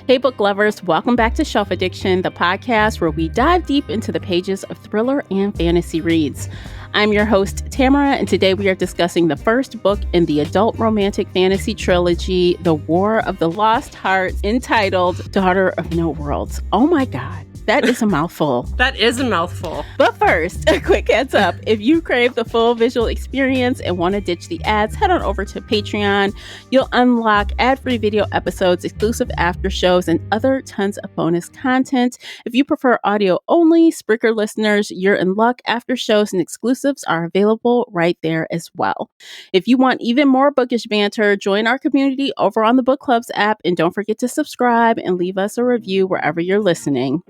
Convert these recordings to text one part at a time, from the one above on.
Hey, book lovers, welcome back to Shelf Addiction, the podcast where we dive deep into the pages of thriller and fantasy reads. I'm your host, Tamara, and today we are discussing the first book in the adult romantic fantasy trilogy, The War of the Lost Hearts, entitled Daughter of No Worlds. Oh my God. That is a mouthful. That is a mouthful. But first, a quick heads up. If you crave the full visual experience and want to ditch the ads, head on over to Patreon. You'll unlock ad-free video episodes, exclusive after shows, and other tons of bonus content. If you prefer audio only, Spreaker listeners, you're in luck. After shows and exclusives are available right there as well. If you want even more bookish banter, join our community over on the Book Clubs app, and don't forget to subscribe and leave us a review wherever you're listening.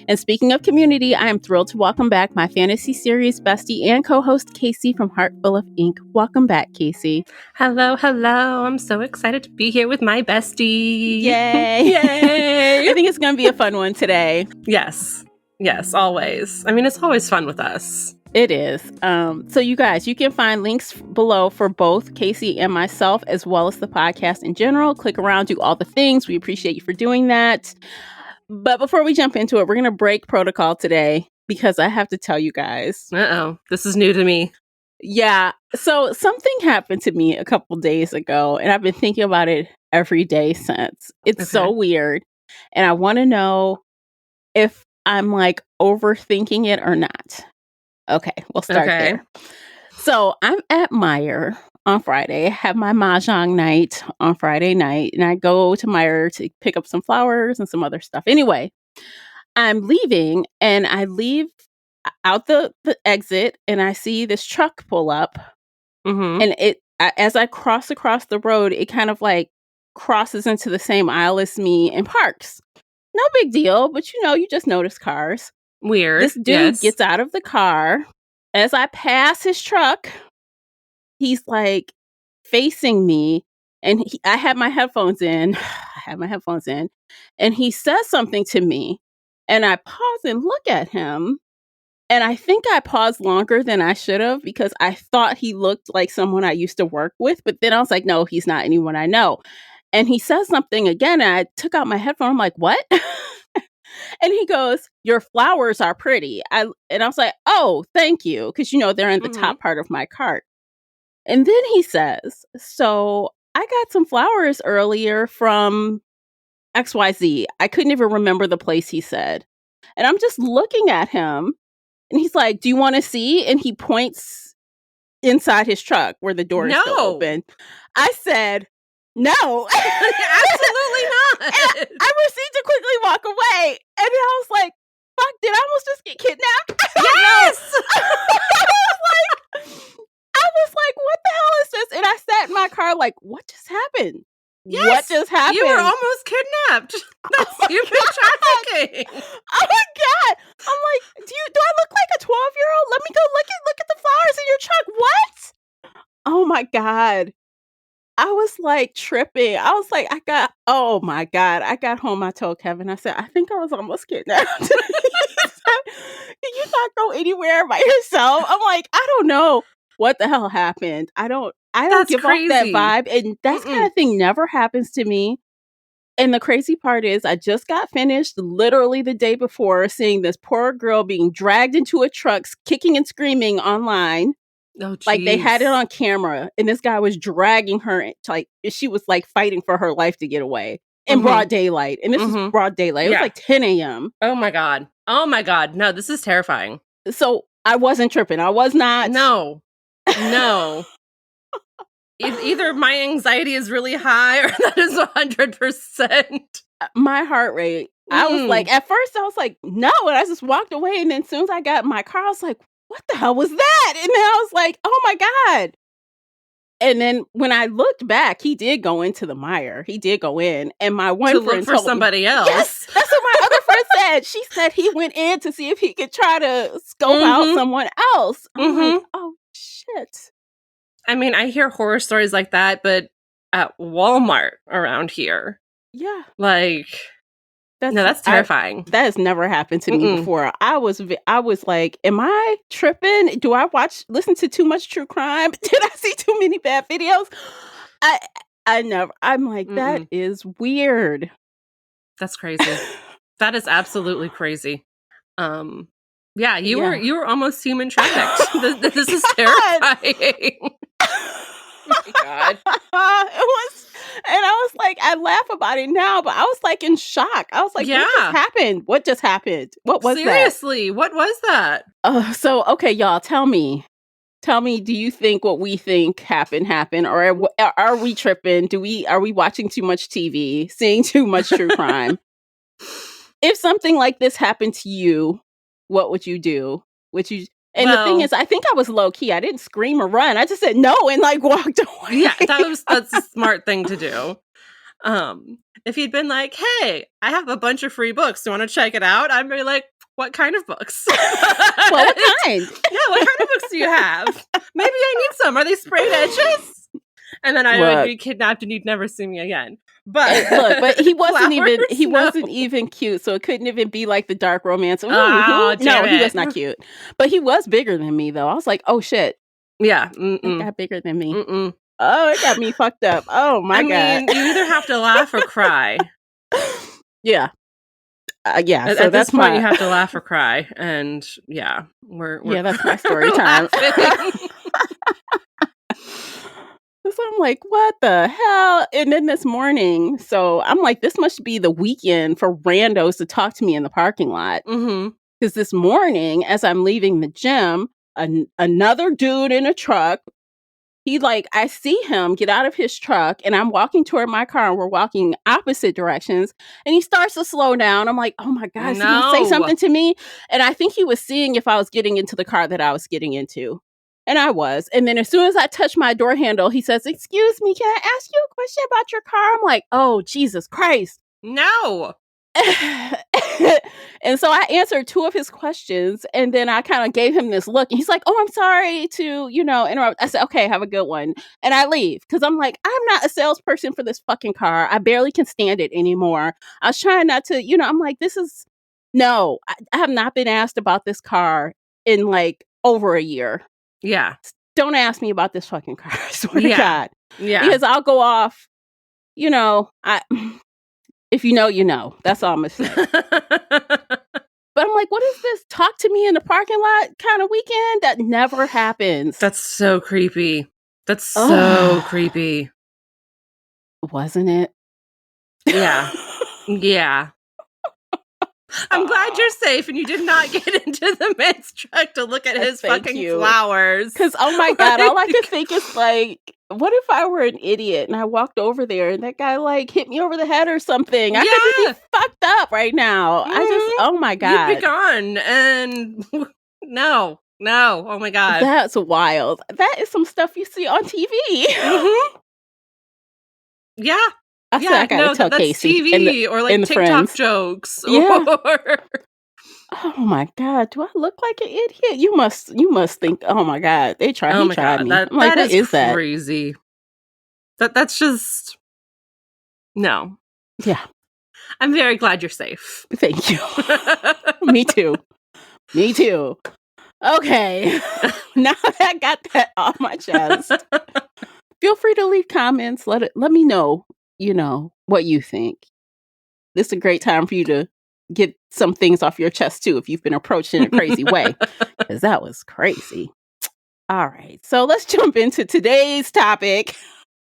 And speaking of community, I am thrilled to welcome back my fantasy series bestie and co-host Casey from Heart Full of Ink. Welcome back, Casey. Hello. I'm so excited to be here with my bestie. Yay. Yay. I think it's going to be a fun one today. Yes, always. I mean, it's always fun with us. It is. So you guys, you can find links below for both Casey and myself, as well as the podcast in general. Click around, do all the things. We appreciate you for doing that. But before we jump into it, we're going to break protocol today because I have to tell you guys. Uh-oh. This is new to me. Yeah. So something happened to me a couple days ago, and I've been thinking about it every day since. It's so weird. And I want to know if I'm like overthinking it or not. Okay, we'll start there. So I'm at Meijer on Friday. I have my mahjong night on Friday night, and I go to Meijer to pick up some flowers and some other stuff. Anyway, I'm leaving, and I leave out the exit, and I see this truck pull up, and as I cross across the road, it kind of like crosses into the same aisle as me and parks. No big deal, but you just notice cars. Weird. This dude gets out of the car. As I pass his truck, he's like facing me, and I had my headphones in. And he says something to me, and I pause and look at him. And I think I paused longer than I should have because I thought he looked like someone I used to work with. But then I was like, no, he's not anyone I know. And he says something again, and I took out my headphone. I'm like, what? And he goes, your flowers are pretty. And I was like, oh, thank you. Because, they're in the top part of my cart. And then he says, so I got some flowers earlier from XYZ. I couldn't even remember the place he said. And I'm just looking at him. And he's like, do you want to see? And he points inside his truck where the door is still open. I said, no. Absolutely not. And I proceeded to quickly walk away. And then I was like, fuck, did I almost just get kidnapped? Yes! I was like, what the hell is this? And I sat in my car like, what just happened? Yes, what just happened? You were almost kidnapped. That's human trafficking. Oh my God. I'm like, do I look like a 12-year-old? Let me go look at the flowers in your truck. What? Oh my God. I was like tripping. I was like, oh my God. I got home. I told Kevin, I said, I think I was almost kidnapped. He said, can you not go anywhere by yourself? I'm like, I don't know what the hell happened. I don't give off that vibe. And that kind of thing never happens to me. And the crazy part is I just got finished literally the day before seeing this poor girl being dragged into a truck, kicking and screaming online. Oh, geez. Like they had it on camera, and this guy was dragging her, like she was like fighting for her life to get away in broad daylight. And this is broad daylight. It was like 10 a.m. Oh my God. No, this is terrifying. So I wasn't tripping. I was not. No. Either my anxiety is really high or that is 100%. My heart rate. I was like, at first I was like, no. And I just walked away. And then as soon as I got in my car, I was like, what the hell was that? And then I was like, oh my God. And then when I looked back, he did go into the Meijer. He did go in. And my one to friend look for somebody else. Yes, that's what my other friend said. She said he went in to see if he could try to scope out someone else. I'm like, oh shit. I mean, I hear horror stories like that, but at Walmart around here. Yeah. Like, that's terrifying. That has never happened to me before. I was like, am I tripping? Do I listen to too much true crime? Did I see too many bad videos? I never. I'm like, that is weird. That's crazy. That is absolutely crazy. Yeah, you were almost human trafficked. This is terrifying. Oh my God. It was, and I was like, I laugh about it now, but I was like in shock. I was like, what just happened? What just happened? What was Seriously, what was that? So, okay, y'all, tell me, do you think what we think happened, or are we tripping? Are we watching too much TV, seeing too much true crime? If something like this happened to you, what would you do? And the thing is, I think I was low key. I didn't scream or run. I just said no and like walked away. Yeah, that's a smart thing to do. If he'd been like, "Hey, I have a bunch of free books. Do you want to check it out?" I'd be like, "What kind of books?" Well, what kind? Yeah, what kind of books do you have? Maybe I need some. Are they sprayed edges? And then I would be kidnapped and you'd never see me again. But look, but he wasn't even cute, so it couldn't even be like the dark romance. No, he was not cute. But he was bigger than me, though. I was like, oh shit. Yeah. He got bigger than me. Oh, it got me fucked up. Oh my God. I mean, you either have to laugh or cry. Yeah. Yeah. At this point, you have to laugh or cry. And yeah, we're that's my story time. So I'm like, what the hell? And then this morning, so I'm like, this must be the weekend for randos to talk to me in the parking lot. Because this morning, as I'm leaving the gym, another dude in a truck, I see him get out of his truck and I'm walking toward my car and we're walking opposite directions and he starts to slow down. I'm like, oh my God, is he going to say something to me? And I think he was seeing if I was getting into the car that I was getting into. And I was. And then as soon as I touched my door handle, he says, excuse me, can I ask you a question about your car? I'm like, oh, Jesus Christ. No. And so I answered two of his questions and then I kind of gave him this look and he's like, oh, I'm sorry to, interrupt. I said, okay, have a good one. And I leave because I'm like, I'm not a salesperson for this fucking car. I barely can stand it anymore. I was trying not to, I'm like, I have not been asked about this car in like over a year. Yeah. Don't ask me about this fucking car. I swear to God. Yeah. Because I'll go off, if you know, you know. That's all I'm going to say. But I'm like, what is this talk to me in the parking lot kind of weekend? That never happens. That's so creepy. That's so creepy. Wasn't it? Yeah. Yeah. I'm glad you're safe and you did not get into the man's truck to look at his fucking flowers. Because, oh my God, all I could think is like, what if I were an idiot and I walked over there and that guy like hit me over the head or something? I could be fucked up right now. Oh my God. You'd be gone. And no. Oh my God. That's wild. That is some stuff you see on TV. Yeah. I gotta tell that's Casey TV or like TikTok friends. jokes. Yeah. Oh my God, do I look like an idiot? You must think, oh my God, he tried me. I'm like, what is crazy. That's just no. Yeah. I'm very glad you're safe. Thank you. Me too. Okay. Now that I got that off my chest, feel free to leave comments. Let me know, what you think. This is a great time for you to get some things off your chest too if you've been approached in a crazy way, because that was crazy. All right, so let's jump into today's topic.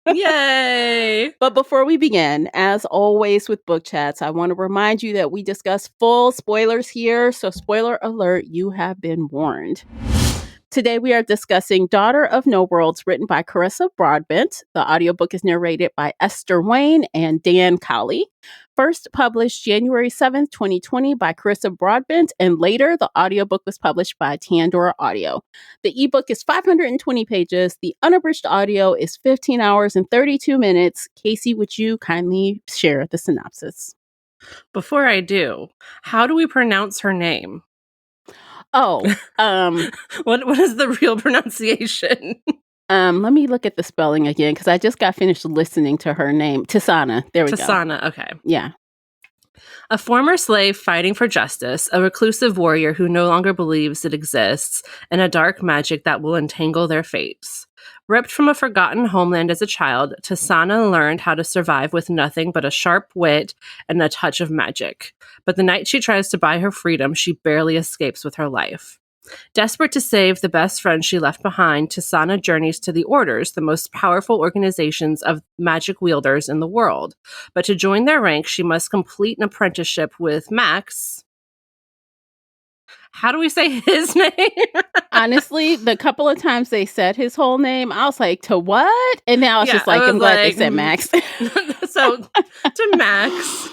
Yay! But before we begin, as always with book chats, I want to remind you that we discuss full spoilers here, so spoiler alert, you have been warned. Today we are discussing Daughter of No Worlds, written by Carissa Broadbent. The audiobook is narrated by Esther Wayne and Dan Cowley. First published January 7th, 2020 by Carissa Broadbent, and later the audiobook was published by Tandora Audio. The ebook is 520 pages. The unabridged audio is 15 hours and 32 minutes. Casey, would you kindly share the synopsis? Before I do, how do we pronounce her name? Oh, what is the real pronunciation? Let me look at the spelling again because I just got finished listening to her name. Tisana. There we go. Tisana, okay. Yeah. A former slave fighting for justice, a reclusive warrior who no longer believes it exists, and a dark magic that will entangle their fates. Ripped from a forgotten homeland as a child, Tasana learned how to survive with nothing but a sharp wit and a touch of magic. But the night she tries to buy her freedom, she barely escapes with her life. Desperate to save the best friend she left behind, Tasana journeys to the Orders, the most powerful organizations of magic wielders in the world. But to join their ranks, she must complete an apprenticeship with Max. How do we say his name? Honestly, the couple of times they said his whole name, I was like, to what? And now it's just like, I'm glad they said Max. So, to Max,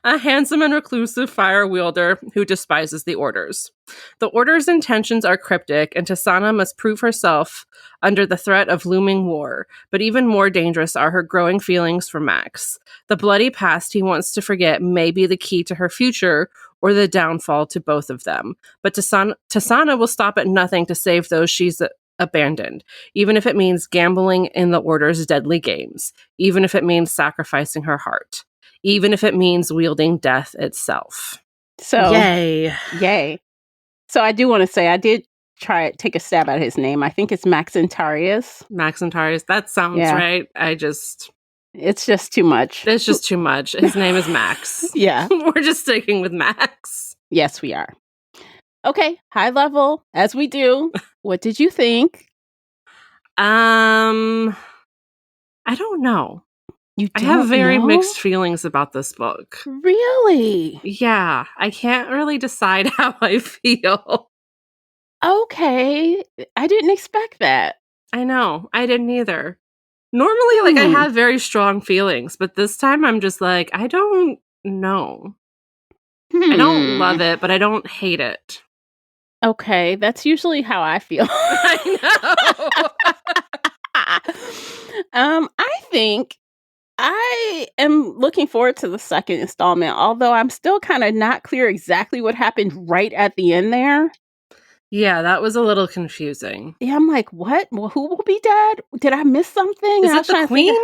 a handsome and reclusive fire wielder who despises the Orders. The Order's intentions are cryptic, and Tasana must prove herself under the threat of looming war. But even more dangerous are her growing feelings for Max. The bloody past he wants to forget may be the key to her future, or the downfall to both of them. But Tasana will stop at nothing to save those she's abandoned, even if it means gambling in the Order's deadly games, even if it means sacrificing her heart, even if it means wielding death itself. So, yay. So I do want to say, I did take a stab at his name. I think it's Max Antarius. Max Antarius, that sounds right. It's just too much. It's just too much. His name is Max. Yeah. We're just sticking with Max. Yes, we are. Okay, high level, as we do. What did you think? I don't know. I have very mixed feelings about this book. Really? Yeah, I can't really decide how I feel. Okay, I didn't expect that. I know, I didn't either. Normally, I have very strong feelings, but this time I'm just like, I don't know. I don't love it, but I don't hate it. Okay, that's usually how I feel. I know. I think I am looking forward to the second installment, although I'm still kind of not clear exactly what happened right at the end there. Yeah, that was a little confusing. Yeah, I'm like, what? Well, who will be dead? Did I miss something? Is that the queen?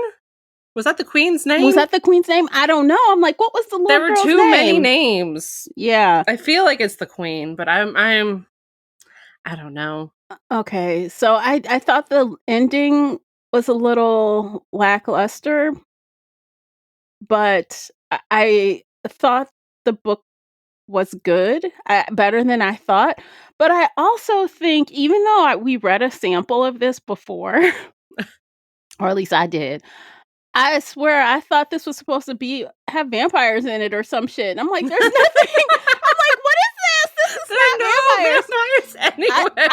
Was that the queen's name? Was that the queen's name? I don't know. I'm like, what was the little girl's name? There were too many names. Yeah. I feel like it's the queen, but I don't know. Okay, so I thought the ending was a little lackluster, but I thought the book was good, better than I thought. But I also think, even though we read a sample of this before, or at least I did, I swear I thought this was supposed to have vampires in it or some shit. And I'm like, there's nothing. I'm like, what is this? This is not vampires. Anywhere.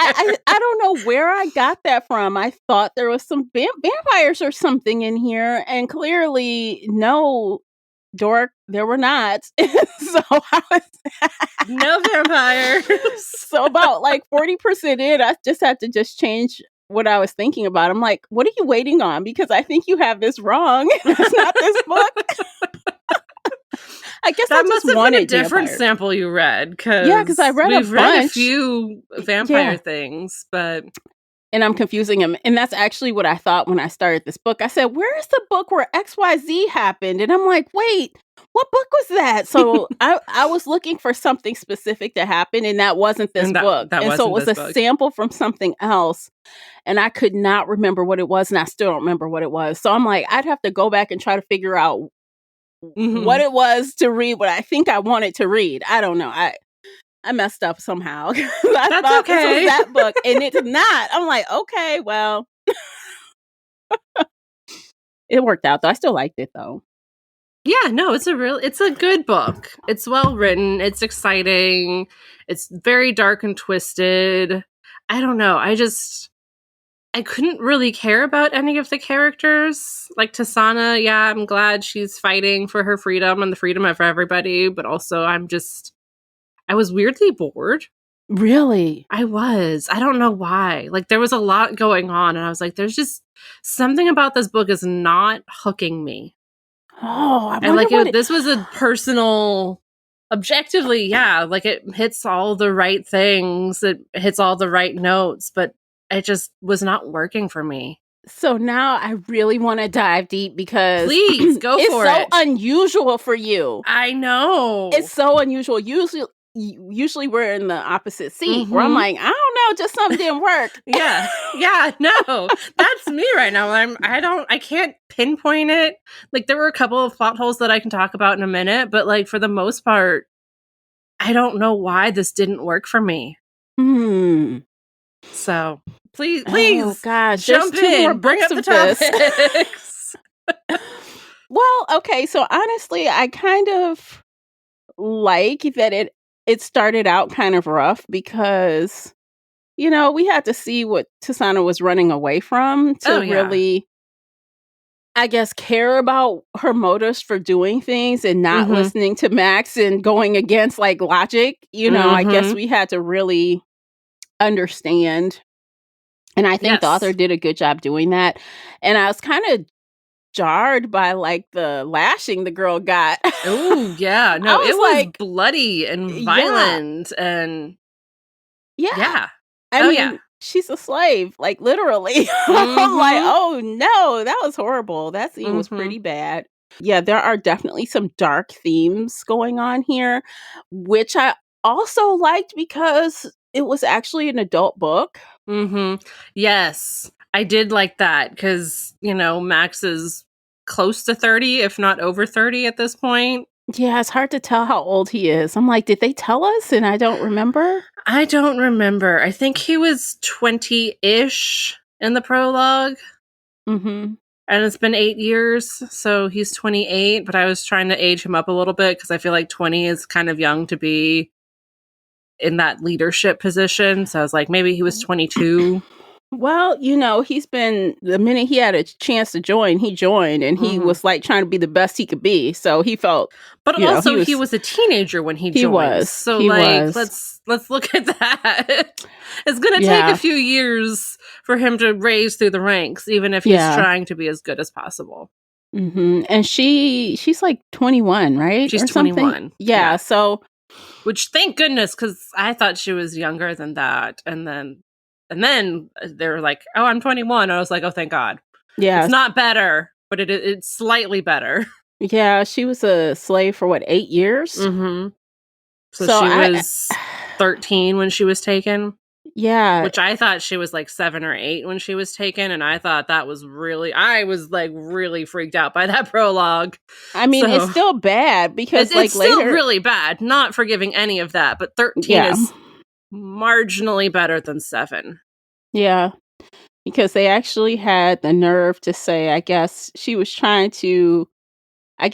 I don't know where I got that from. I thought there was some vampires or something in here, and clearly, no, dork, there were not. So I was no vampires. So about 40% in, I just had to change what I was thinking about. I'm like, what are you waiting on? Because I think you have this wrong. It's not this book. I guess that I just must have wanted been a different sample you read. Because I read we've a bunch. read a few vampire things, but. And I'm confusing him. And that's actually what I thought when I started this book. I said, where is the book where XYZ happened? And I'm like, wait, what book was that? So I was looking for something specific to happen, and that wasn't this book. And so it was a sample from something else. And I could not remember what it was, and I still don't remember what it was. So I'm like, I'd have to go back and try to figure out what it was to read, what I think I wanted to read. I don't know. I messed up somehow. I thought okay. This was that book, and it's not. I'm like, okay, well. It worked out, though. I still liked it, though. Yeah, no, it's a good book. It's well written. It's exciting. It's very dark and twisted. I don't know. I couldn't really care about any of the characters. Like Tasana, yeah, I'm glad she's fighting for her freedom and the freedom of everybody, but also I was weirdly bored. Really? I was. I don't know why. There was a lot going on, and I was like, there's just something about this book is not hooking me. Oh, I wonder this was a personal, objectively, yeah, it hits all the right things. It hits all the right notes, but it just was not working for me. So now I really want to dive deep because please go for it. It's so unusual for you. I know. It's so unusual. Usually usually we're in the opposite seat where I'm like, I don't know, just something didn't work. Yeah. No, that's me right now. I can't pinpoint it. Like, there were a couple of plot holes that I can talk about in a minute, but like for the most part, I don't know why this didn't work for me. So please, Oh gosh, jump there's 2 more in, bring up books the of this. topics. Well, okay, so honestly, I kind of like that it started out kind of rough because, we had to see what Tasana was running away from to really, I guess, care about her motives for doing things and not listening to Max and going against like logic. I guess we had to really understand. And I think the author did a good job doing that. And I was kind of jarred by like the lashing the girl got. Oh yeah, no, it was like, bloody and violent and yeah. I mean, she's a slave, like literally. I'm like, oh no, that was horrible. That scene was pretty bad. Yeah, there are definitely some dark themes going on here, which I also liked because it was actually an adult book. Yes, I did like that because, Max is close to 30, if not over 30 at this point. Yeah, it's hard to tell how old he is. I'm like, did they tell us? And I don't remember. I don't remember. I think he was 20-ish in the prologue. And it's been 8 years, so he's 28, but I was trying to age him up a little bit because I feel like 20 is kind of young to be in that leadership position. So I was like, maybe he was 22. Well, he's been, the minute he had a chance to join, he joined, and he was like trying to be the best he could be. So he felt, but also he was a teenager when he joined. So let's look at that. It's going to take a few years for him to raise through the ranks, even if he's trying to be as good as possible. And she's like 21, right? She's 21. Yeah. So, which thank goodness, because I thought she was younger than that, and then they were like, "Oh, I'm 21." I was like, "Oh, thank God." Yeah, it's not better, but it's slightly better. Yeah, she was a slave for 8 years. So she was 13 when she was taken. Yeah, which I thought she was like 7 or 8 when she was taken, and I thought that was I was like really freaked out by that prologue. I mean, it's still bad because it's still really bad. Not forgiving any of that, but 13 is marginally better than 7. Yeah, because they actually had the nerve to say, I guess she was trying to,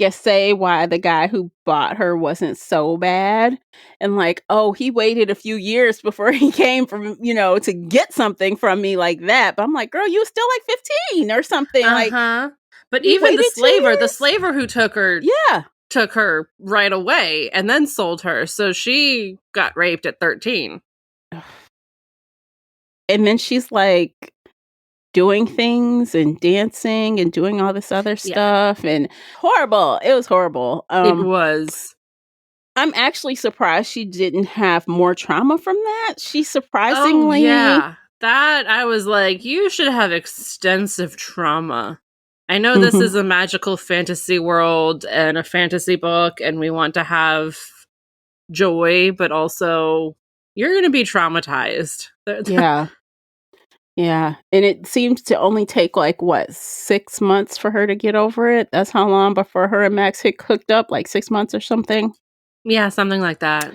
say why the guy who bought her wasn't so bad. And like, oh, he waited a few years before he came from, to get something from me like that. But I'm like, girl, you were still like 15 or something. But even the slaver who took her, took her right away and then sold her. So she got raped at 13. And then she's like doing things and dancing and doing all this other stuff and horrible. It was horrible. It was. I'm actually surprised she didn't have more trauma from that. She surprisingly... Oh, yeah. That, I was like, you should have extensive trauma. I know this is a magical fantasy world and a fantasy book, and we want to have joy, but also you're going to be traumatized. Yeah. Yeah. And it seems to only take 6 months for her to get over it. That's how long before her and Max hooked up, 6 months or something. Yeah, something like that.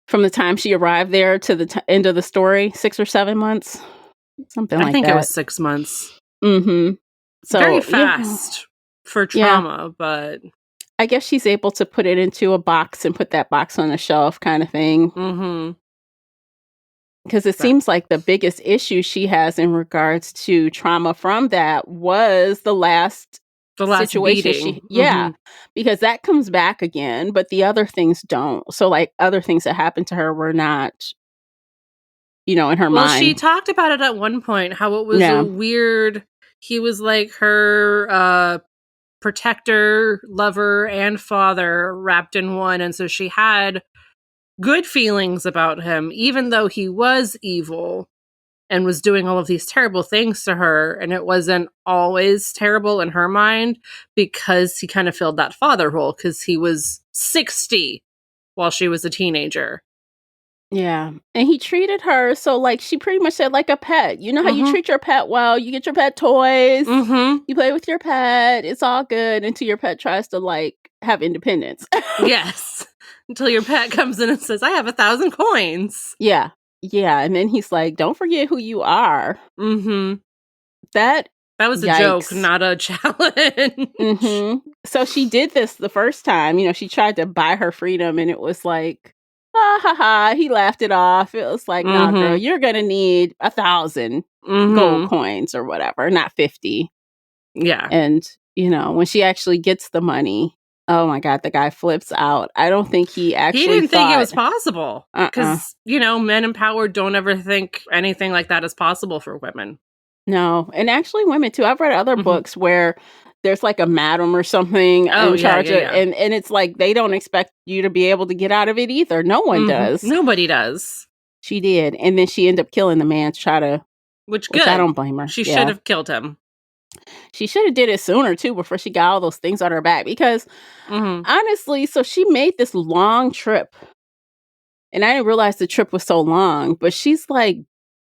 From the time she arrived there to the end of the story, 6 or 7 months, something like that. I think it was 6 months. So very fast for trauma, but I guess she's able to put it into a box and put that box on a shelf, kind of thing. Because it seems like the biggest issue she has in regards to trauma from that was the last situation. beating. Because that comes back again, but the other things don't. So other things that happened to her were not, in her mind. Well, she talked about it at one point, how it was a weird, he was like her protector, lover, and father wrapped in one. And so she had good feelings about him, even though he was evil and was doing all of these terrible things to her. And it wasn't always terrible in her mind because he kind of filled that father role because he was 60 while she was a teenager. Yeah. And he treated her so, like, she pretty much said like a pet. You know how you treat your pet well? You get your pet toys. You play with your pet. It's all good until your pet tries to, like, have independence. Yes. Until your pet comes in and says, I have 1,000 coins. Yeah. Yeah. And then he's like, don't forget who you are. That was a joke, not a challenge. So she did this the first time. You know, she tried to buy her freedom, and it was like, ah, ha, ha. He laughed it off. It was like, nah, girl, you're going to need 1,000 gold coins or whatever, not 50. Yeah. And, you know, when she actually gets the money, oh my God, the guy flips out. I don't think he actually He didn't think it was possible. Because, you know, men empowered don't ever think anything like that is possible for women. No. And actually women too. I've read other books where there's like a madam or something in charge of, and it's like they don't expect you to be able to get out of it either. No one does. Nobody does. She did. And then she ended up killing the man to try to, which I don't blame her. She should have killed him. She should have did it sooner too, before she got all those things on her back, because honestly, so she made this long trip, and I didn't realize the trip was so long, but she's like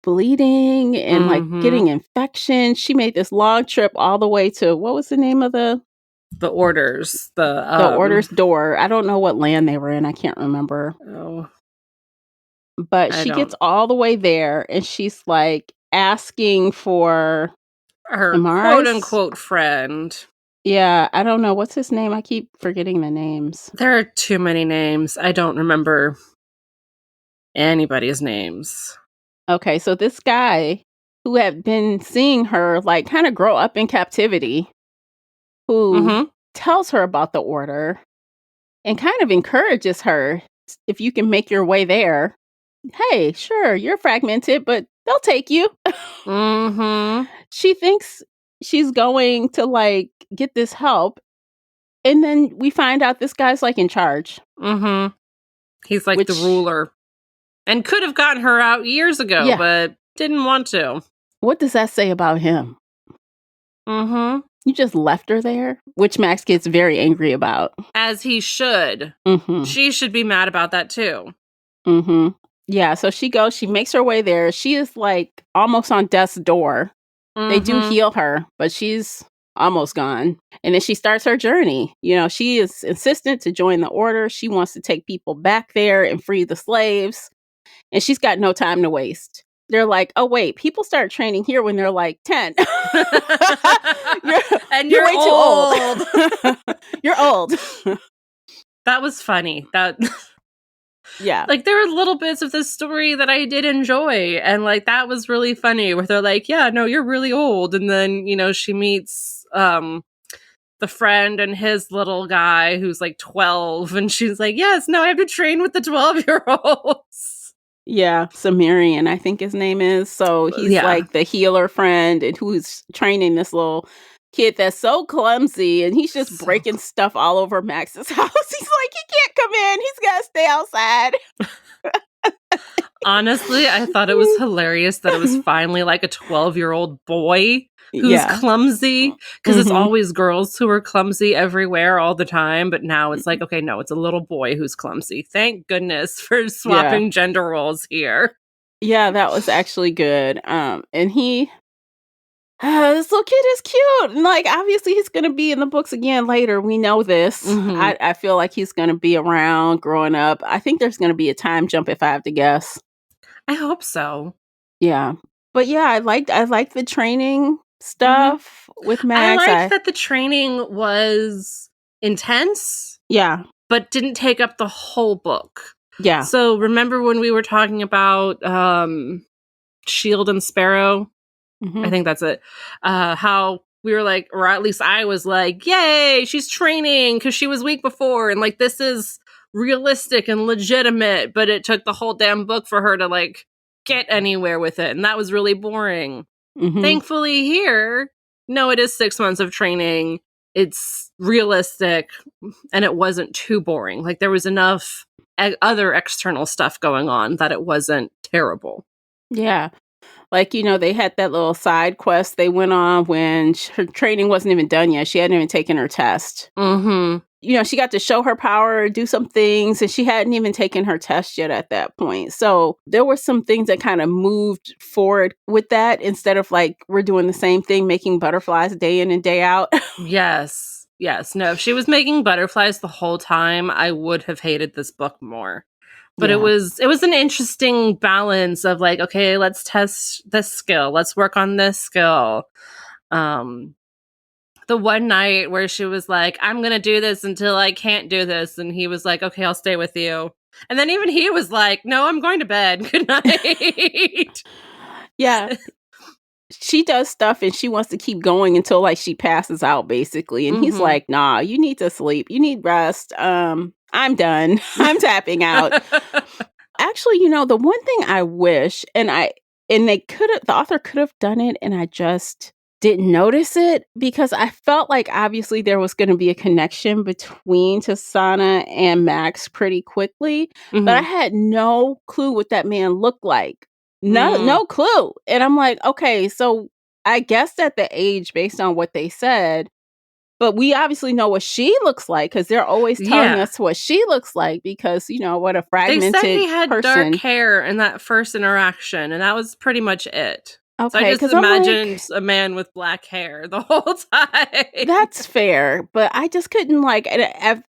bleeding and like getting infections. She made this long trip all the way to, what was the name of the orders? The orders door. I don't know what land they were in. I can't remember. But she gets all the way there, and she's like asking for her quote-unquote friend. Yeah, I don't know. What's his name? I keep forgetting the names. There are too many names. I don't remember anybody's names. Okay, so this guy who had been seeing her, like, kind of grow up in captivity, who tells her about the order and kind of encourages her, if you can make your way there, hey, sure, you're fragmented, but they'll take you. She thinks she's going to, like, get this help, and then we find out this guy's, like, in charge. He's like the ruler. And could have gotten her out years ago, but didn't want to. What does that say about him? You just left her there, which Max gets very angry about. As he should. She should be mad about that too. Yeah, so she goes, she makes her way there. She is like almost on death's door. They do heal her, but she's almost gone. And then she starts her journey. You know, she is insistent to join the order. She wants to take people back there and free the slaves. And she's got no time to waste. They're like, oh, wait, people start training here when they're like 10. you're way old. Too old. You're old. That was funny. Yeah. Like, there were little bits of this story that I did enjoy. And, like, that was really funny, where they're like, yeah, no, you're really old. And then, you know, she meets the friend and his little guy who's, like, 12. And she's like, yes, no, I have to train with the 12-year-olds. Yeah, Sumerian, I think his name is. So he's like the healer friend, and who's training this little kid that's so clumsy, and he's just breaking stuff all over Max's house. He's like, he can't come in. He's got to stay outside. Honestly, I thought it was hilarious that it was finally like a 12-year-old boy who's clumsy, because it's always girls who are clumsy everywhere all the time, but now it's like, okay, no, it's a little boy who's clumsy. Thank goodness for swapping gender roles here. Yeah, that was actually good. And he this little kid is cute, and like obviously he's gonna be in the books again later. We know this. I feel like he's gonna be around growing up. I think there's gonna be a time jump, if I have to guess. I hope so. Yeah, but yeah, I liked the training stuff with Max. I liked that the training was intense. Yeah. But didn't take up the whole book. Yeah. So remember when we were talking about Shield and Sparrow? I think that's it. How we were like, or at least I was like, yay, she's training because she was weak before. And like, this is realistic and legitimate. But it took the whole damn book for her to like get anywhere with it. And that was really boring. Thankfully here, no, it is 6 months of training. It's realistic, and it wasn't too boring. Like, there was enough other external stuff going on that it wasn't terrible. Yeah. Like, they had that little side quest they went on when her training wasn't even done yet. She hadn't even taken her test. Mm-hmm. She got to show her power, do some things, and she hadn't even taken her test yet at that point. So there were some things that kind of moved forward with that instead of like we're doing the same thing, making butterflies day in and day out. Yes. No, if she was making butterflies the whole time, I would have hated this book more. But it was an interesting balance of like, okay, let's test this skill. Let's work on this skill. The one night where she was like, I'm going to do this until I can't do this. And he was like, okay, I'll stay with you. And then even he was like, no, I'm going to bed. Good night. Yeah. She does stuff and she wants to keep going until like she passes out basically. And he's like, nah, you need to sleep. You need rest. I'm done. I'm tapping out. Actually, the one thing I wish, the author could have done it and I just didn't notice it because I felt like obviously there was going to be a connection between Tasana and Max pretty quickly, but I had no clue what that man looked like. No clue. And I'm like, okay, so I guess at the age based on what they said, but we obviously know what she looks like because they're always telling us what she looks like because, what a fragmented They said he had person. dark hair in that first interaction, and that was pretty much it. Okay, so I just imagined a man with black hair the whole time. That's fair, but I just couldn't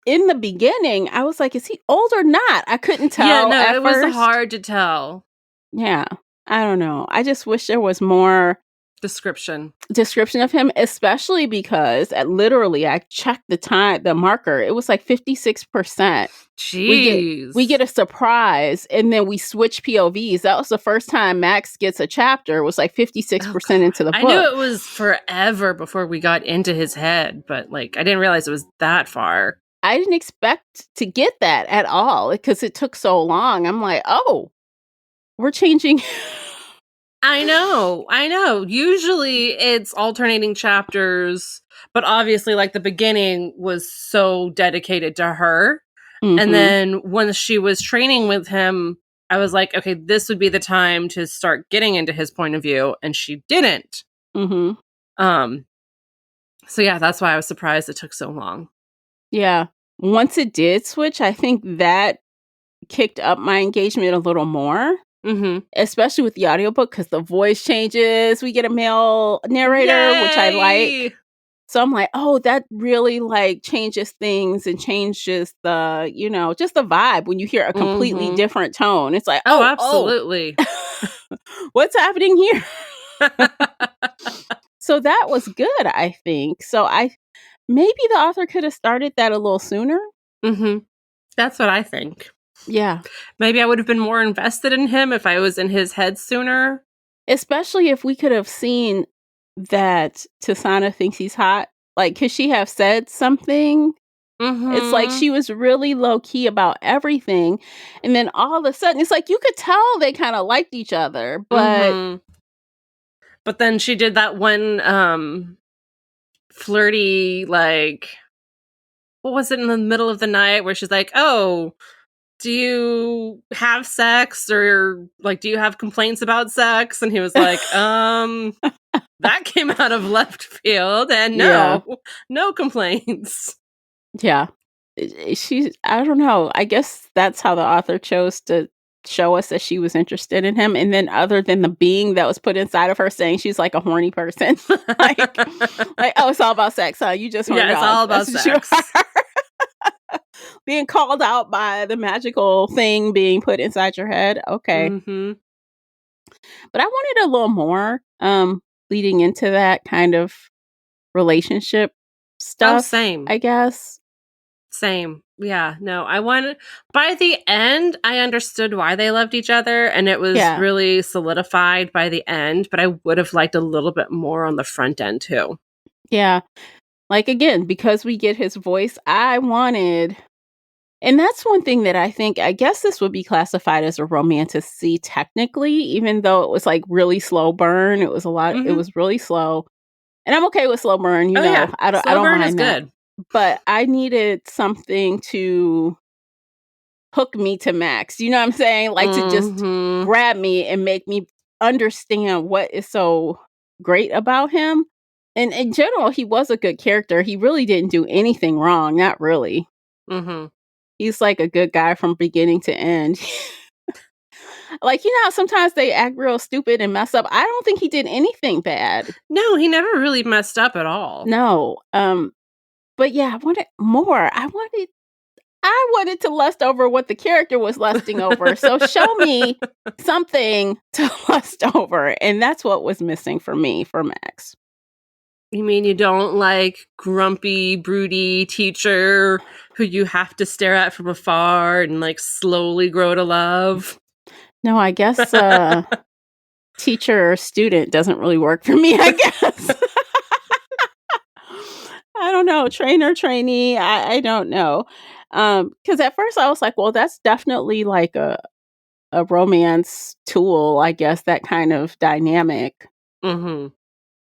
in the beginning, I was like, is he old or not? I couldn't tell. Yeah, no, it first. was hard to tell. Yeah, I don't know. I just wish there was more description of him, especially because literally I checked the marker. It was like 56%. Jeez. We get a surprise and then we switch POVs. That was the first time Max gets a chapter. It was like 56% into the book. I knew it was forever before we got into his head, but like I didn't realize it was that far. I didn't expect to get that at all because it took so long. I'm like, oh, we're changing. I know. Usually it's alternating chapters, but obviously like the beginning was so dedicated to her. And then when she was training with him, I was like, okay, this would be the time to start getting into his point of view. And she didn't. So yeah, that's why I was surprised it took so long. Yeah. Once it did switch, I think that kicked up my engagement a little more. Especially with the audiobook because the voice changes. We get a male narrator, which I like. So I'm like, oh, that really like changes things and changes the, just the vibe when you hear a completely different tone. It's like, oh absolutely. What's happening here? So that was good, I think. So maybe the author could have started that a little sooner. That's what I think. Yeah. Maybe I would have been more invested in him if I was in his head sooner. Especially if we could have seen that Tasana thinks he's hot. Like, could she have said something? It's like she was really low key about everything. And then all of a sudden, it's like you could tell they kind of liked each other. But then she did that one flirty, like, what was it in the middle of the night where she's like, oh, do you have sex or like do you have complaints about sex? And he was like, that came out of left field and no complaints. Yeah. I don't know. I guess that's how the author chose to show us that she was interested in him. And then other than the being that was put inside of her saying she's like a horny person, like, oh, it's all about sex, huh? You just horny. Yeah, it's all about sex. Being called out by the magical thing being put inside your head. Okay. But I wanted a little more leading into that kind of relationship stuff. Oh, same. I guess. Same. Yeah. No, by the end, I understood why they loved each other and it was really solidified by the end, but I would have liked a little bit more on the front end too. Yeah. Like, again, because we get his voice, I wanted... And that's one thing that I guess this would be classified as a romantasy technically, even though it was like really slow burn. It was a lot. It was really slow. And I'm okay with slow burn. Yeah. I don't mind that. Good. But I needed something to hook me to Max. You know what I'm saying? Like to just grab me and make me understand what is so great about him. And in general, he was a good character. He really didn't do anything wrong. Not really. Mm-hmm. He's like a good guy from beginning to end. Like, you know how sometimes they act real stupid and mess up? I don't think he did anything bad. No, he never really messed up at all. No. But yeah, I wanted more. I wanted to lust over what the character was lusting over. So show me something to lust over. And that's what was missing for me, for Max. You mean you don't like grumpy, broody teacher who you have to stare at from afar and like slowly grow to love? No, I guess teacher or student doesn't really work for me, I guess. I don't know. Trainer, trainee, I don't know. Because at first I was like, well, that's definitely like a romance tool, I guess, that kind of dynamic. Mm-hmm.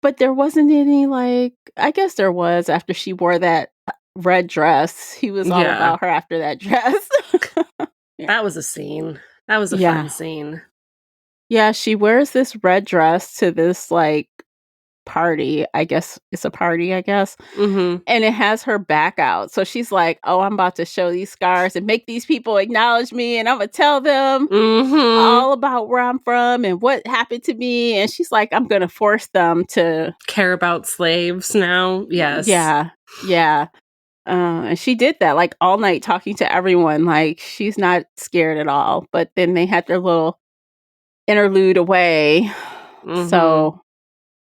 But there wasn't any, like, I guess there was after she wore that red dress. He was all about her after that dress. Yeah. That was a scene. That was a fun scene. Yeah, she wears this red dress to this, like, party. I guess it's a party, I guess. Mm-hmm. And it has her back out. So she's like, oh, I'm about to show these scars and make these people acknowledge me. And I'm going to tell them all about where I'm from and what happened to me. And she's like, I'm going to force them to care about slaves now. Yes. Yeah. Yeah. And she did that like all night talking to everyone. Like she's not scared at all. But then they had their little interlude away. Mm-hmm. So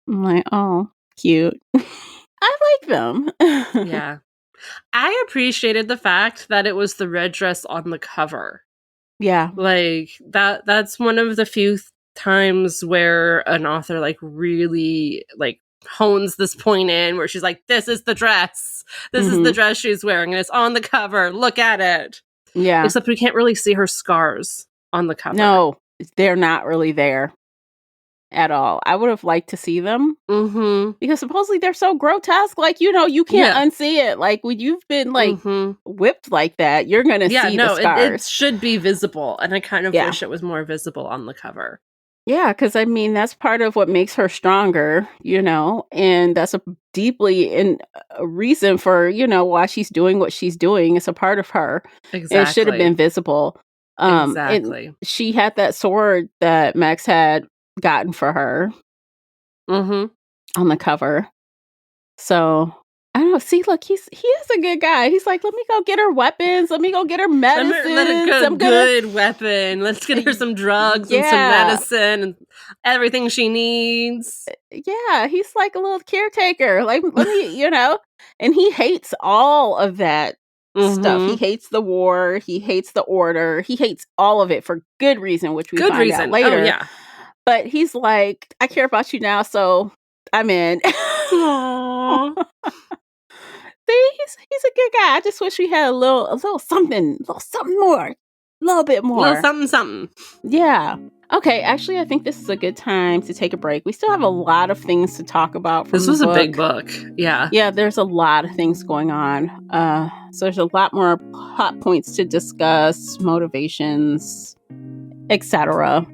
I'm like, oh, cute. I like them. Yeah. I appreciated the fact that it was the red dress on the cover. Yeah. Like that's one of the few times where an author like really like hones this point in where she's like, this is the dress. This is the dress she's wearing and it's on the cover. Look at it. Yeah. Except we can't really see her scars on the cover. No, they're not really there at all. I would have liked to see them because supposedly they're so grotesque. Like, you know, you can't unsee it. Like when you've been like whipped like that, you're going to see the scars. It should be visible. And I kind of wish it was more visible on the cover. Yeah, because I mean, that's part of what makes her stronger, you know, and that's a reason for, you know, why she's doing what she's doing. It's a part of her. Exactly. And it should have been visible. Exactly. She had that sword that Max had gotten for her on the cover. So I don't know. See, look, he is a good guy. He's like, let me go get her weapons. Let me go get her medicine. Let her get a good weapon. Let's get her some drugs and some medicine and everything she needs. Yeah, he's like a little caretaker. Like, let me, you know. And he hates all of that stuff. He hates the war. He hates the order. He hates all of it for good reason, which we find out later. Oh, yeah. But he's like, I care about you now, so I'm in. Aww. See, he's a good guy. I just wish we had a little something more, a little bit more, a little something. Yeah. Okay. Actually, I think this is a good time to take a break. We still have a lot of things to talk about. This was a big book. Yeah. Yeah. There's a lot of things going on. So there's a lot more hot points to discuss, motivations, etc.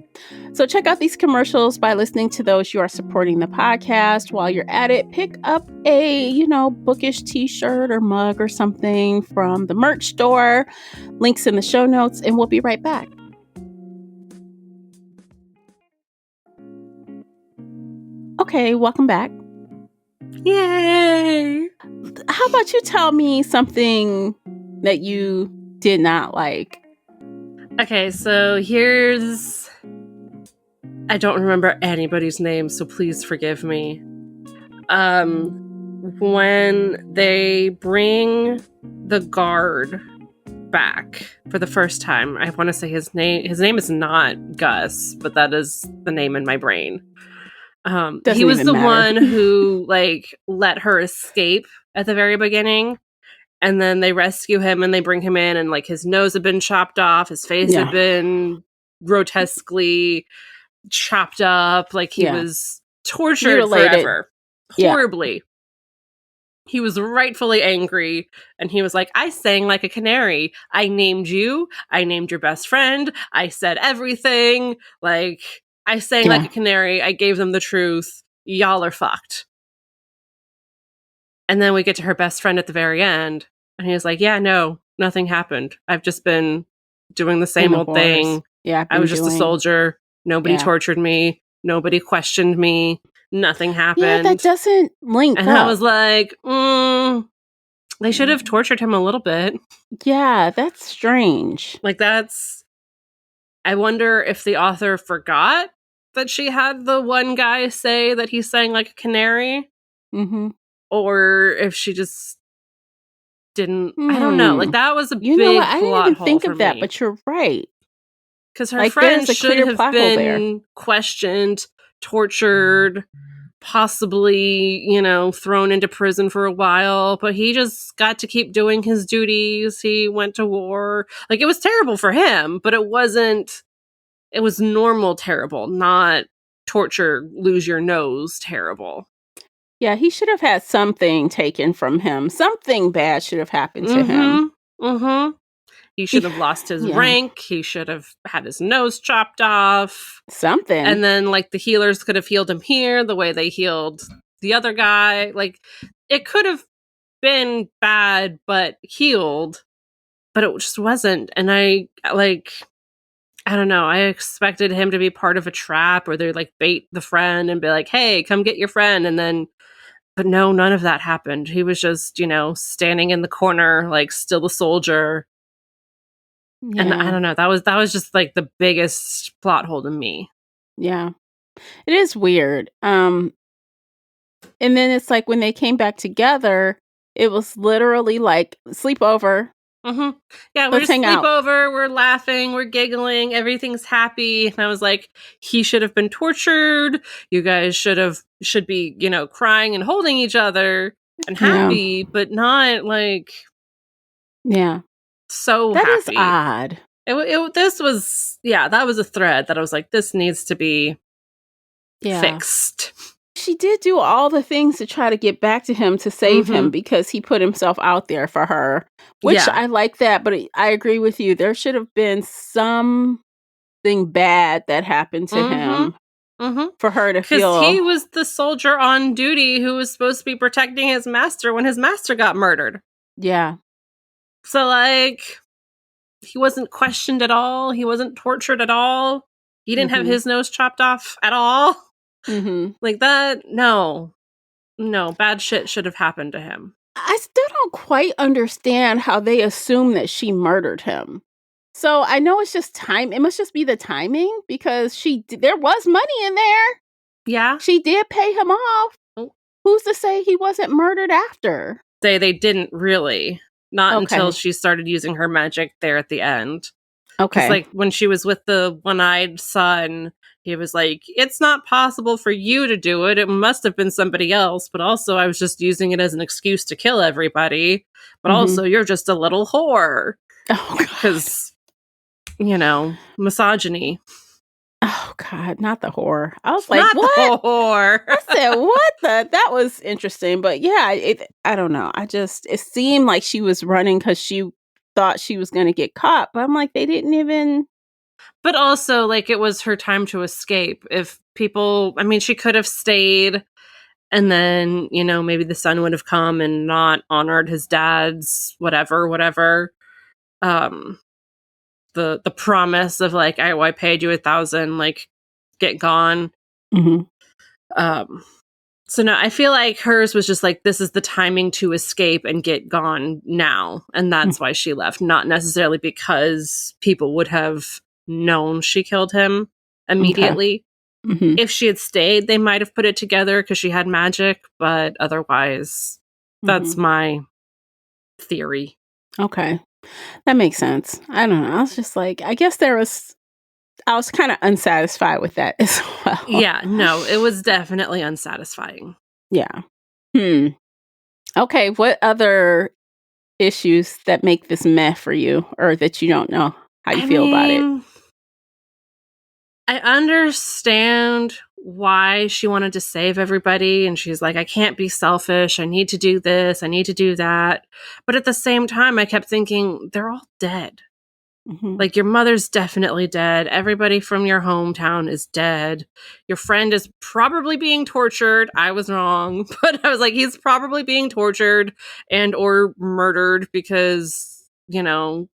So check out these commercials. By listening to those, you are supporting the podcast. While you're at it, pick up a, you know, bookish t-shirt or mug or something from the merch store. Links in the show notes, and we'll be right back. Okay, welcome back. Yay! How about you tell me something that you did not like? Okay, so here's... I don't remember anybody's name, so please forgive me. When they bring the guard back for the first time, I want to say his name is not Gus, but that is the name in my brain. He was the one who like let her escape at the very beginning, and then they rescue him and they bring him in, and like his nose had been chopped off, his face had been grotesquely chopped up, like he was tortured mutilated forever, horribly. He was rightfully angry, and he was like, I sang like a canary. I named you. I named your best friend. I said everything. Like, I sang like a canary. I gave them the truth. Y'all are fucked. And then we get to her best friend at the very end. And he was like, yeah, no, nothing happened. I've just been doing the same old thing. Yeah, I was just a soldier. Nobody tortured me. Nobody questioned me. Nothing happened. Yeah, that doesn't link and up. I was like, they should have tortured him a little bit. Yeah, that's strange. Like, I wonder if the author forgot that she had the one guy say that he sang like a canary. Mm-hmm. Or if she just didn't. I don't know. Like, that was a big know what? I didn't plot even hole think for of that, me. but you're right. Because her Like, friend there's a should clear have plot hole there. been questioned, tortured, possibly, thrown into prison for a while, but he just got to keep doing his duties. He went to war. Like, it was terrible for him, but it was normal terrible, not torture, lose your nose terrible. Yeah, he should have had something taken from him. Something bad should have happened to him. Mm-hmm. He should have lost his rank. He should have had his nose chopped off. Something. And then, like, the healers could have healed him here the way they healed the other guy. Like, it could have been bad, but healed. But it just wasn't. And I don't know. I expected him to be part of a trap, or they like bait the friend and be like, hey, come get your friend. And then, but no, none of that happened. He was just, standing in the corner, like, still a soldier. Yeah. And I don't know. That was just like the biggest plot hole to me. Yeah. It is weird. And then it's like when they came back together, it was literally like sleepover. Mm-hmm. Yeah, we're just sleepover, we're laughing, we're giggling, everything's happy. And I was like, he should have been tortured. You guys should be, crying and holding each other and happy, but not like so that happy. Is odd. That was a thread that I was like, this needs to be fixed. She did do all the things to try to get back to him to save him because he put himself out there for her, which I like that. But I agree with you. There should have been something bad that happened to him for her to feel. Because he was the soldier on duty who was supposed to be protecting his master when his master got murdered. Yeah. So, like, he wasn't questioned at all. He wasn't tortured at all. He didn't have his nose chopped off at all. Like that, no, bad shit should have happened to him. I still don't quite understand how they assume that she murdered him. So I know it's just time. It must just be the timing because there was money in there. Yeah. She did pay him off. Oh. Who's to say he wasn't murdered after? They didn't really. Not until she started using her magic there at the end. Okay. Because, like, when she was with the one-eyed son, he was like, it's not possible for you to do it. It must have been somebody else. But also, I was just using it as an excuse to kill everybody. But also, you're just a little whore. Oh, because, misogyny. Oh, God, not the whore. I was like, not what? The whore. I said, what the? That was interesting. But yeah, I don't know. It seemed like she was running because she thought she was going to get caught. But I'm like, they didn't even. But also, like, it was her time to escape. She could have stayed and then, maybe the son would have come and not honored his dad's whatever. The promise of, like, I paid you 1,000, like, get gone. So no, I feel like hers was just like, this is the timing to escape and get gone now. And that's why she left. Not necessarily because people would have known she killed him immediately. Okay. If she had stayed, they might have put it together because she had magic. But otherwise, that's my theory. Okay. That makes sense. I don't know. I was just like, I guess I was kind of unsatisfied with that as well. Yeah, no, it was definitely unsatisfying. Yeah. Okay, what other issues that make this meh for you, or that you don't know how you feel about it? I understand why she wanted to save everybody, and she's like, I can't be selfish. I need to do this. I need to do that. But at the same time, I kept thinking, they're all dead. Like, your mother's definitely dead. Everybody from your hometown is dead. Your friend is probably being tortured. I was wrong, but I was like, he's probably being tortured and or murdered because, you know,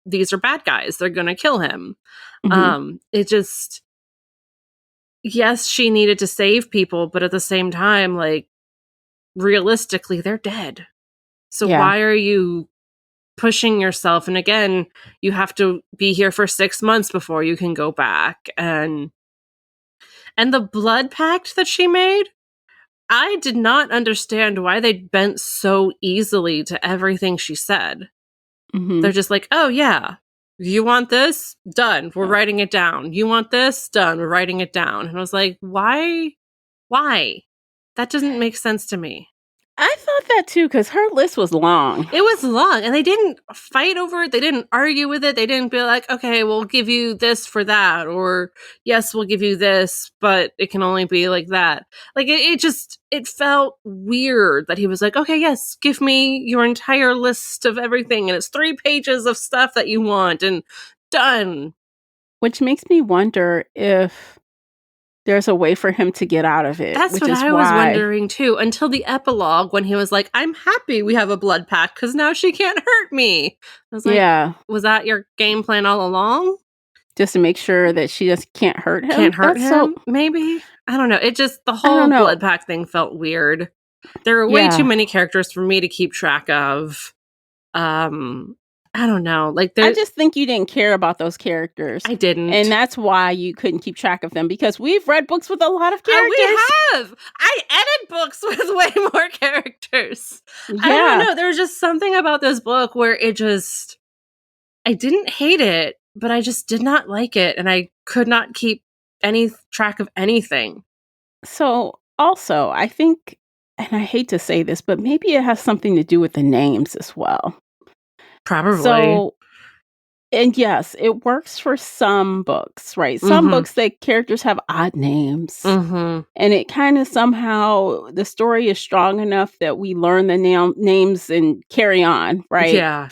these are bad guys. They're going to kill him. It just, yes, she needed to save people, but at the same time, like, realistically, they're dead. So why are you pushing yourself? And again, you have to be here for 6 months before you can go back. And the blood pact that she made, I did not understand why they bent so easily to everything she said. They're just like, oh yeah, you want this? Done. We're writing it down. You want this? Done. We're writing it down. And I was like, why? That doesn't make sense to me. I thought that too, because her list was long. It was long, and they didn't fight over it. They didn't argue with it. They didn't be like, okay, we'll give you this for that, or yes, we'll give you this, but it can only be like that. Like, it felt weird that he was like, okay, yes, give me your entire list of everything, and it's 3 pages of stuff that you want, and done. Which makes me wonder if there's a way for him to get out of it. That's what I was wondering too, until the epilogue when he was like, I'm happy we have a blood pact because now she can't hurt me. I was like, was that your game plan all along? Just to make sure that she just can't hurt him? Can't hurt him? Maybe? I don't know. It just, the whole blood pact thing felt weird. There were way too many characters for me to keep track of. I don't know. Like, I just think you didn't care about those characters. I didn't. And that's why you couldn't keep track of them, because we've read books with a lot of characters. We have. I edit books with way more characters. I don't know. There was just something about this book where it just, I didn't hate it, but I just did not like it. And I could not keep any track of anything. So also, I think, and I hate to say this, but maybe it has something to do with the names as well. Probably. So, and yes, it works for some books, right? Some books, that characters have odd names. And it kind of somehow, the story is strong enough that we learn the names and carry on, right? Yeah.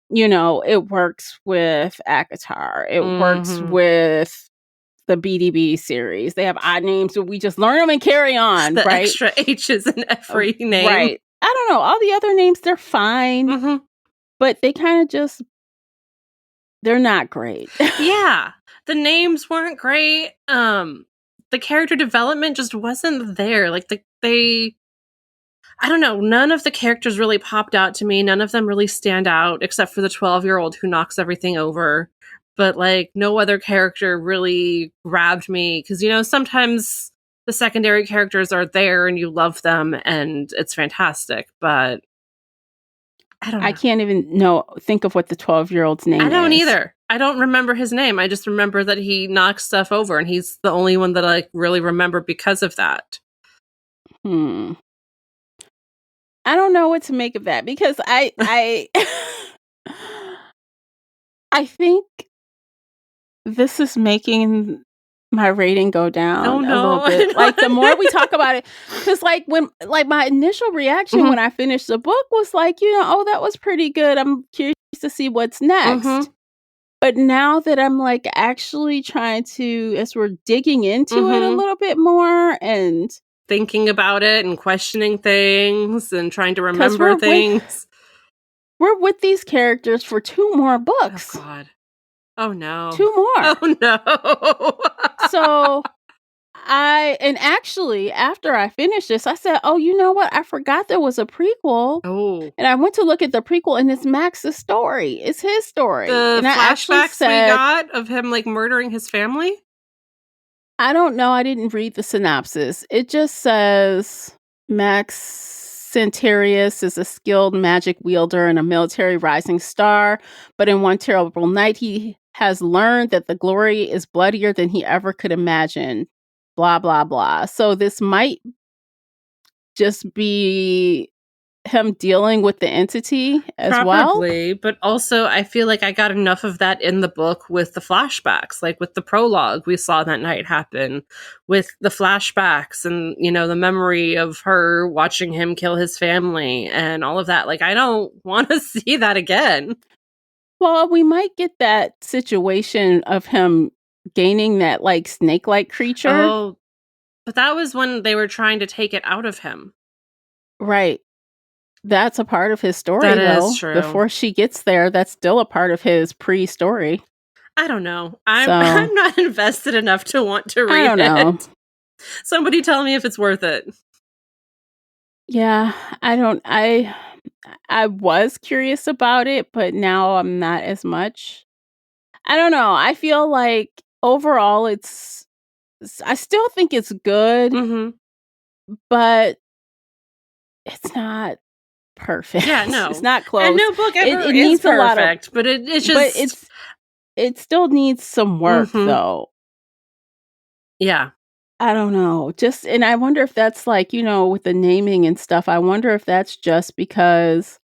You know, it works with ACOTAR. It works with the BDB series. They have odd names, so we just learn them and carry on, the right? Extra H's in every name. Right. I don't know. All the other names, they're fine. But they kind of just, they're not great. Yeah. The names weren't great. The character development just wasn't there. Like, I don't know. None of the characters really popped out to me. None of them really stand out, except for the 12-year-old who knocks everything over. But, like, no other character really grabbed me. Because, you know, sometimes the secondary characters are there and you love them and it's fantastic. But I don't know. I can't even think of what the 12-year-old's name is. I don't either. I don't remember his name. I just remember that he knocks stuff over, and he's the only one that I really remember because of that. I don't know what to make of that, because I think this is making my rating go down a little bit. Like, the more we talk about it, because like my initial reaction when I finished the book was like, you know, oh, that was pretty good. I'm curious to see what's next. But now that I'm like actually trying to, as we're digging into it a little bit more and thinking about it and questioning things and trying to remember things. We're with these characters for 2 more books. Oh, God. Oh, no. 2 more. Oh, no. So actually, after I finished this, I said, oh, you know what? I forgot there was a prequel. Oh. And I went to look at the prequel, and it's Max's story. It's his story. The flashbacks we got of him, like, murdering his family? I don't know. I didn't read the synopsis. It just says Max Centarius is a skilled magic wielder and a military rising star, but in one terrible night, he has learned that the glory is bloodier than he ever could imagine. Blah, blah, blah. So this might just be him dealing with the entity as Probably, well. But also I feel like I got enough of that in the book with the flashbacks, like with the prologue we saw that night happen, with the flashbacks and, you know, the memory of her watching him kill his family and all of that. Like, I don't want to see that again. Well, we might get that situation of him gaining that, like, snake-like creature. Oh, but that was when they were trying to take it out of him. Right. That's a part of his story, That though. is true. Before she gets there, that's still a part of his pre-story. I don't know. I'm not invested enough to want to read I don't know. it. Somebody tell me if it's worth it. Yeah, I was curious about it, but now I'm not as much. I don't know. I feel like overall I still think it's good, but it's not perfect. Yeah, no. It's not close. And no book ever it is needs perfect, a lot of, but it's but just... it still needs some work though. Yeah. I don't know. And I wonder if that's like, with the naming and stuff, I wonder if that's just because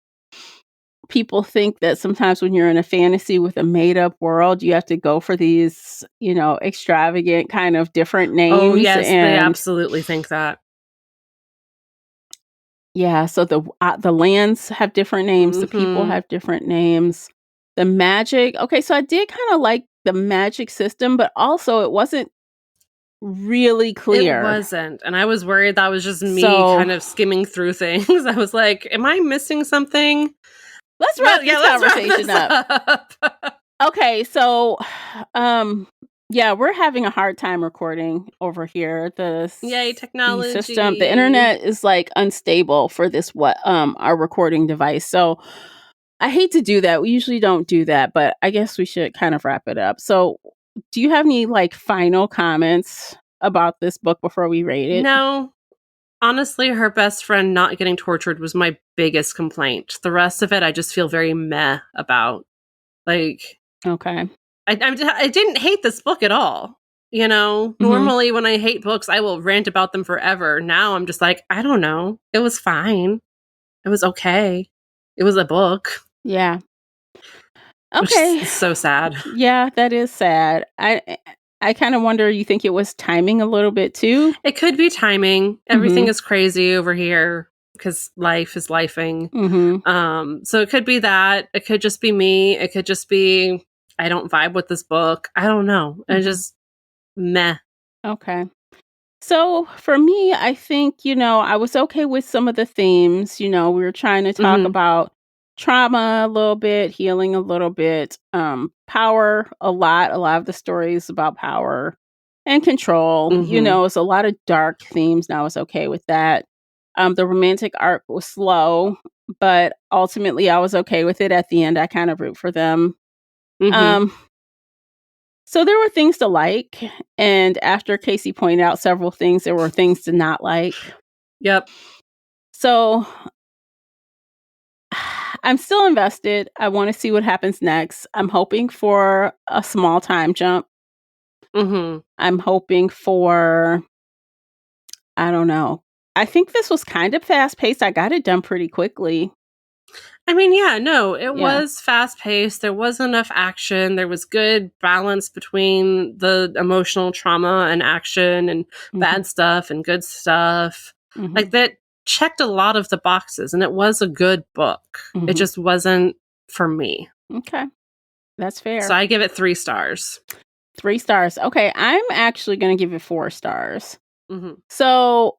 people think that sometimes when you're in a fantasy with a made up world, you have to go for these, extravagant kind of different names. Oh, yes, they absolutely think that. Yeah, so the lands have different names, the people have different names. The magic. Okay, so I did kind of like the magic system, but also it wasn't really clear. It wasn't. And I was worried that was just me kind of skimming through things. I was like, am I missing something? Let's wrap this conversation up. Okay, so we're having a hard time recording over here. Yay, technology. System, the internet is like unstable for this our recording device. So I hate to do that. We usually don't do that, but I guess we should kind of wrap it up. So do you have any like final comments about this book before we rate it? No. Honestly, her best friend not getting tortured was my biggest complaint. The rest of it, I just feel very meh about. Like, okay. I didn't hate this book at all. Normally when I hate books, I will rant about them forever. Now I'm just like, I don't know. It was fine. It was okay. It was a book. Yeah. Okay. Which is so sad. Yeah, that is sad. I kind of wonder, you think it was timing a little bit too? It could be timing. Everything is crazy over here because life is lifing. So it could be that. It could just be me. It could just be I don't vibe with this book. I don't know. I just meh. Okay. So for me, I think, I was okay with some of the themes. We were trying to talk about trauma a little bit, healing a little bit, power a lot. A lot of the stories about power and control. It's a lot of dark themes, and I was okay with that. The romantic arc was slow, but ultimately I was okay with it. At the end, I kind of root for them. So there were things to like, and after Casey pointed out several things, there were things to not like. Yep. So I'm still invested. I want to see what happens next. I'm hoping for a small time jump. I'm hoping for, I don't know. I think this was kind of fast paced. I got it done pretty quickly. I mean, yeah, no, it was fast paced. There was enough action. There was good balance between the emotional trauma and action and bad stuff and good stuff. Like that checked a lot of the boxes, and it was a good book. It just wasn't for me. Okay. That's fair. So I give it 3 stars. 3 stars. Okay. I'm actually going to give it 4 stars. So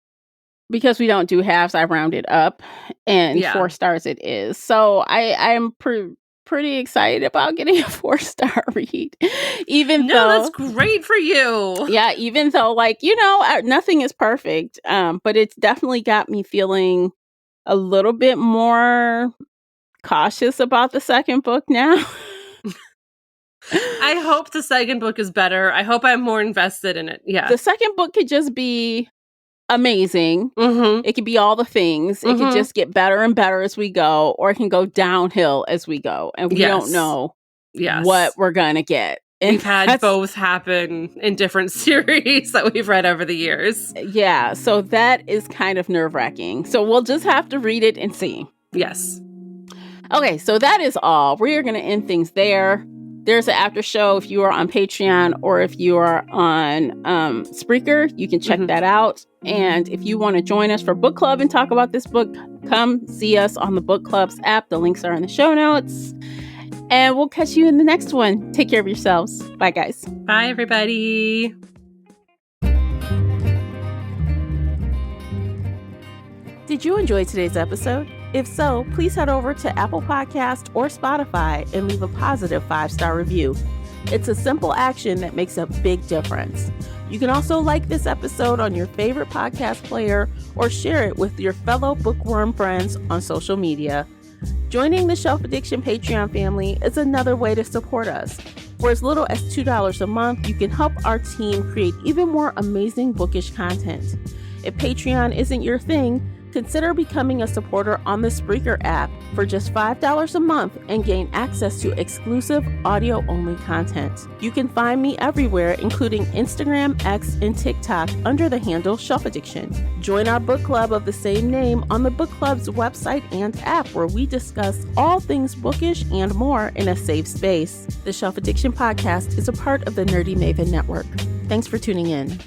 because we don't do halves, I round it up, and 4 stars it is. So I'm pretty excited about getting a 4-star read. Even though that's great for you. Yeah, even though nothing is perfect, but it's definitely got me feeling a little bit more cautious about the second book now. I hope the second book is better. I hope I'm more invested in it. Yeah. The second book could just be amazing. It could be all the things. It could just get better and better as we go, or it can go downhill as we go, and we don't know what we're gonna get. And we've had both happen in different series that we've read over the years. Yeah, so that is kind of nerve-wracking. So we'll just have to read it and see. Yes. Okay, so that is all. We are going to end things there. There's an after show if you are on Patreon, or if you are on Spreaker, you can check that out. And if you want to join us for book club and talk about this book, come see us on the Book Club's app. The links are in the show notes. And we'll catch you in the next one. Take care of yourselves. Bye, guys. Bye, everybody. Did you enjoy today's episode? If so, please head over to Apple Podcast or Spotify and leave a positive 5-star review. It's a simple action that makes a big difference. You can also like this episode on your favorite podcast player or share it with your fellow bookworm friends on social media. Joining the Shelf Addiction Patreon family is another way to support us. For as little as $2 a month, you can help our team create even more amazing bookish content. If Patreon isn't your thing, consider becoming a supporter on the Spreaker app for just $5 a month and gain access to exclusive audio-only content. You can find me everywhere, including Instagram, X, and TikTok under the handle Shelf Addiction. Join our book club of the same name on the book club's website and app, where we discuss all things bookish and more in a safe space. The Shelf Addiction podcast is a part of the Nerdy Maven Network. Thanks for tuning in.